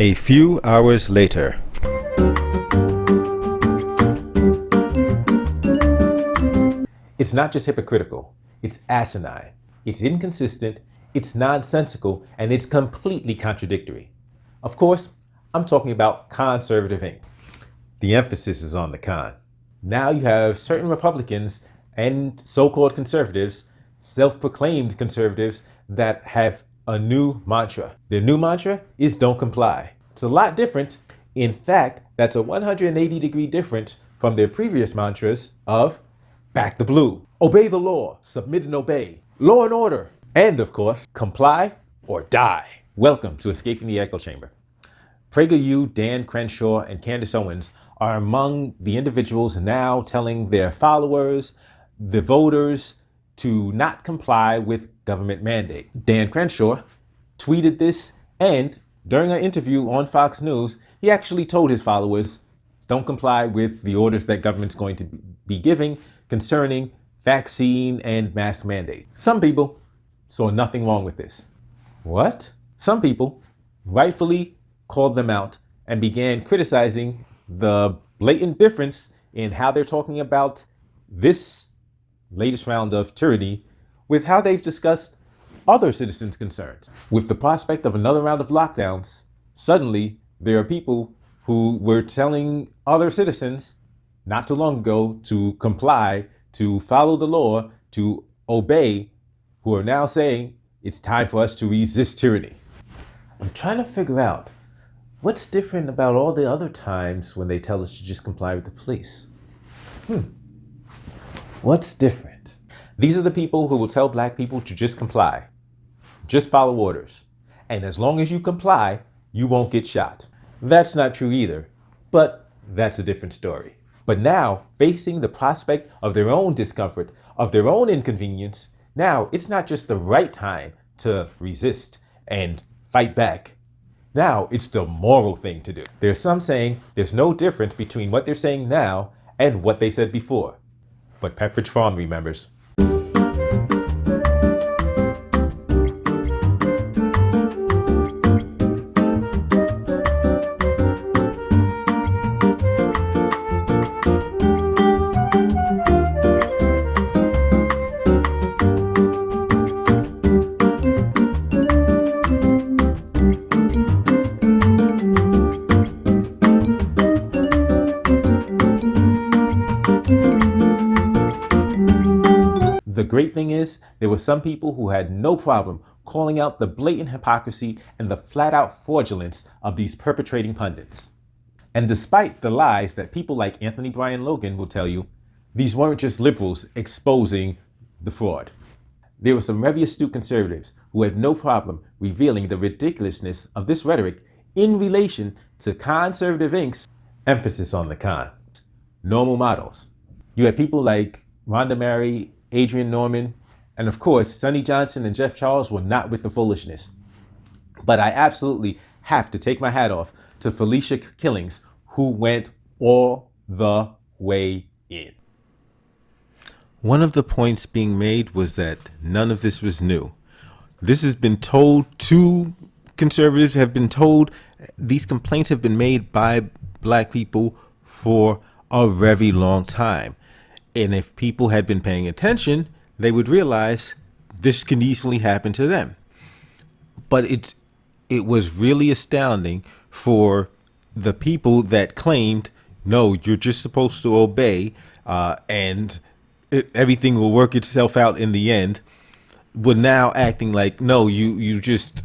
A few hours later. It's not just hypocritical, it's asinine, it's inconsistent, it's nonsensical, and it's completely contradictory. Of course, I'm talking about conservative Inc. The emphasis is on the con. Now you have certain Republicans and so-called conservatives, self-proclaimed conservatives, that have a new mantra. Their new mantra is don't comply. It's a lot different. In fact, that's a 180-degree difference from their previous mantras of back the blue, obey the law, submit and obey, law and order, and of course, comply or die. Welcome to Escaping the Echo Chamber. PragerU, Dan Crenshaw, and Candace Owens are among the individuals now telling their followers, the voters, to not comply with government mandate. Dan Crenshaw tweeted this, and during an interview on Fox News, he actually told his followers, don't comply with the orders that government's going to be giving concerning vaccine and mask mandates. Some people saw nothing wrong with this. What? Some people rightfully called them out and began criticizing the blatant difference in how they're talking about this latest round of tyranny with how they've discussed other citizens' concerns. With the prospect of another round of lockdowns, suddenly there are people who were telling other citizens not too long ago to comply, to follow the law, to obey, who are now saying it's time for us to resist tyranny. I'm trying to figure out what's different about all the other times when they tell us to just comply with the police. What's different? These are the people who will tell black people to just comply, just follow orders. And as long as you comply, you won't get shot. That's not true either, but that's a different story. But now, facing the prospect of their own discomfort, of their own inconvenience, now it's not just the right time to resist and fight back. Now it's the moral thing to do. There's some saying there's no difference between what they're saying now and what they said before. But Pepperidge Farm remembers. The great thing is, there were some people who had no problem calling out the blatant hypocrisy and the flat-out fraudulence of these perpetrating pundits. And despite the lies that people like Anthony Bryan Logan will tell you, these weren't just liberals exposing the fraud. There were some very astute conservatives who had no problem revealing the ridiculousness of this rhetoric in relation to Conservative Inc.'s emphasis on the con. Normal models. You had people like Rhonda Mary, Adrian Norman, and of course, Sonny Johnson and Jeff Charles were not with the foolishness. But I absolutely have to take my hat off to Felicia Killings, who went all the way in. One of the points being made was that none of this was new. This has been told to conservatives, have been told, these complaints have been made by black people for a very long time. And if people had been paying attention, they would realize this can easily happen to them. But it was really astounding for the people that claimed, no, you're just supposed to obey and everything will work itself out in the end, were now acting like, no, you just,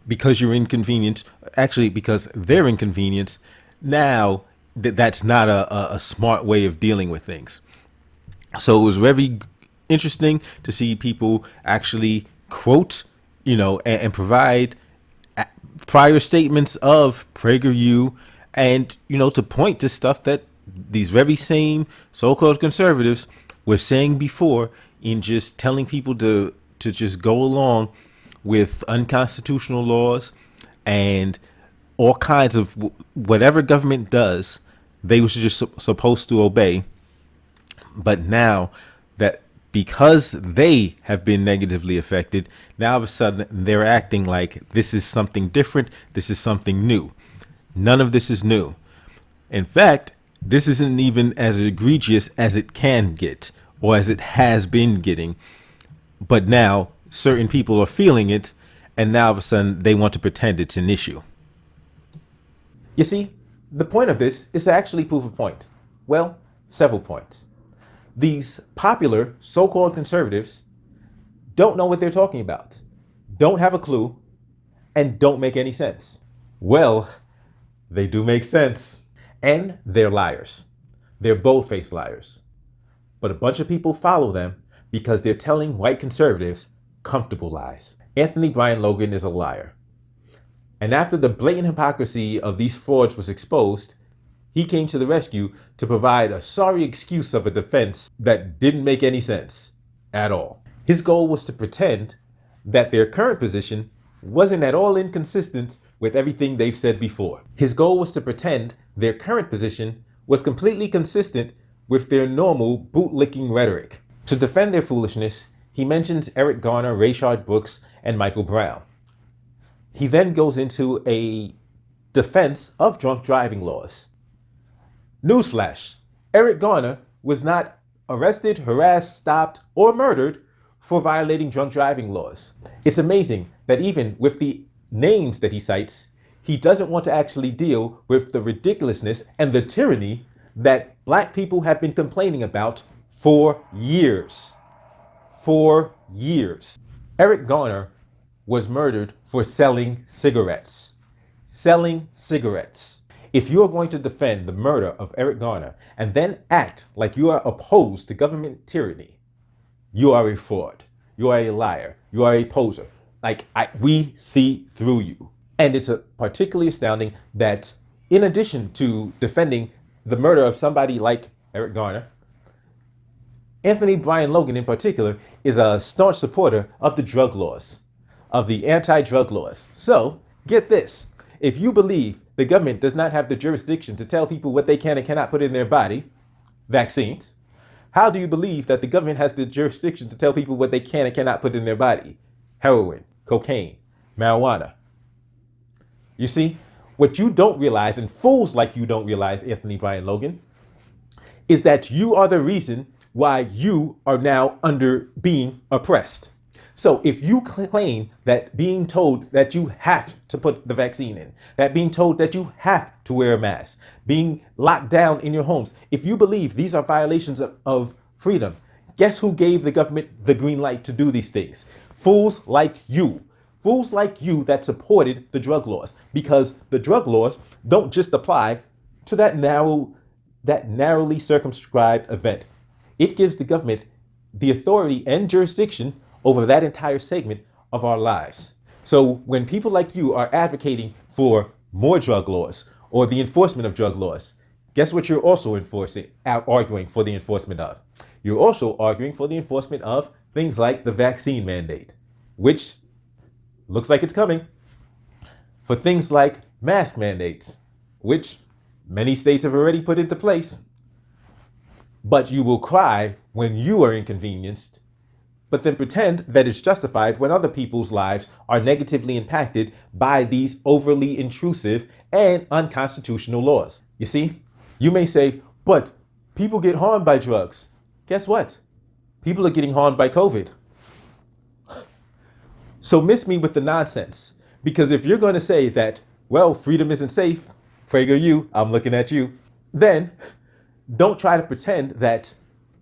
because you're inconvenienced, actually because they're inconvenienced, now that's not a smart way of dealing with things. So it was very interesting to see people actually quote, and provide prior statements of PragerU and, to point to stuff that these very same so-called conservatives were saying before, in just telling people to just go along with unconstitutional laws and all kinds of whatever government does, they were just supposed to obey. But now that because they have been negatively affected, now all of a sudden they're acting like this is something different. This is something new. None of this is new. In fact, this isn't even as egregious as it can get or as it has been getting. But now certain people are feeling it, and now all of a sudden they want to pretend it's an issue. You see, the point of this is to actually prove a point. Well, several points. These popular so-called conservatives don't know what they're talking about, don't have a clue, and don't make any sense. Well, they do make sense. And they're liars. They're bold-faced liars. But a bunch of people follow them because they're telling white conservatives comfortable lies. Anthony Brian Logan is a liar. And after the blatant hypocrisy of these frauds was exposed, he came to the rescue to provide a sorry excuse of a defense that didn't make any sense at all. His goal was to pretend that their current position wasn't at all inconsistent with everything they've said before. His goal was to pretend their current position was completely consistent with their normal bootlicking rhetoric. To defend their foolishness, he mentions Eric Garner, Rayshard Brooks, and Michael Brown. He then goes into a defense of drunk driving laws. Newsflash, Eric Garner was not arrested, harassed, stopped, or murdered for violating drunk driving laws. It's amazing that even with the names that he cites, he doesn't want to actually deal with the ridiculousness and the tyranny that black people have been complaining about for years. For years. Eric Garner was murdered for selling cigarettes. Selling cigarettes. If you are going to defend the murder of Eric Garner and then act like you are opposed to government tyranny, you are a fraud. You are a liar. You are a poser. We see through you. And it's particularly astounding that in addition to defending the murder of somebody like Eric Garner, Anthony Brian Logan in particular is a staunch supporter of the drug laws, of the anti-drug laws. So get this. If you believe the government does not have the jurisdiction to tell people what they can and cannot put in their body, vaccines, how do you believe that the government has the jurisdiction to tell people what they can and cannot put in their body? Heroin, cocaine, marijuana. You see, what you don't realize, and fools like you don't realize, Anthony Brian Logan, is that you are the reason why you are now being oppressed. So if you claim that being told that you have to put the vaccine in, that being told that you have to wear a mask, being locked down in your homes, if you believe these are violations of freedom, guess who gave the government the green light to do these things? Fools like you. Fools like you that supported the drug laws, because the drug laws don't just apply to that narrowly circumscribed event. It gives the government the authority and jurisdiction over that entire segment of our lives. So when people like you are advocating for more drug laws or the enforcement of drug laws, guess what you're also arguing for the enforcement of? You're also arguing for the enforcement of things like the vaccine mandate, which looks like it's coming. For things like mask mandates, which many states have already put into place. But you will cry when you are inconvenienced, but then pretend that it's justified when other people's lives are negatively impacted by these overly intrusive and unconstitutional laws. You see, you may say, but people get harmed by drugs. Guess what? People are getting harmed by COVID. So miss me with the nonsense, because if you're going to say that, well, freedom isn't safe, PragerU, I'm looking at you, then don't try to pretend that,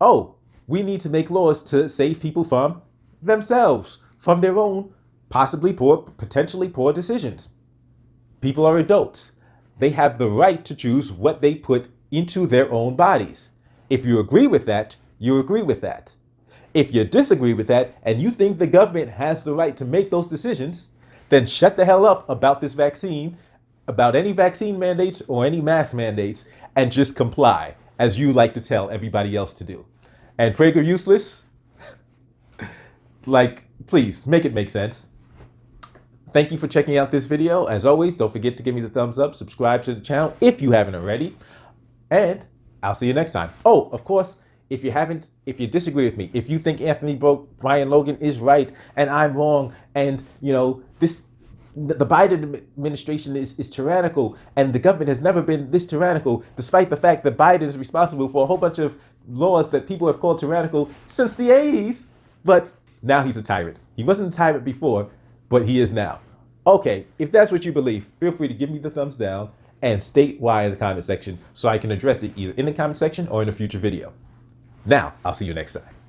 oh, we need to make laws to save people from themselves, from their own potentially poor decisions. People are adults. They have the right to choose what they put into their own bodies. If you agree with that, you agree with that. If you disagree with that and you think the government has the right to make those decisions, then shut the hell up about this vaccine, about any vaccine mandates or any mask mandates, and just comply, as you like to tell everybody else to do. And Prager useless, please make it make sense. Thank you for checking out this video. As always, don't forget to give me the thumbs up, subscribe to the channel if you haven't already, and I'll see you next time. Oh, of course, if you disagree with me, if you think Anthony Brian Logan is right and I'm wrong, and this the Biden administration is tyrannical, and the government has never been this tyrannical, despite the fact that Biden is responsible for a whole bunch of laws that people have called tyrannical since the 80s. But now he's a tyrant. He wasn't a tyrant before, but he is now. Okay, if that's what you believe, feel free to give me the thumbs down and state why in the comment section so I can address it either in the comment section or in a future video. Now, I'll see you next time.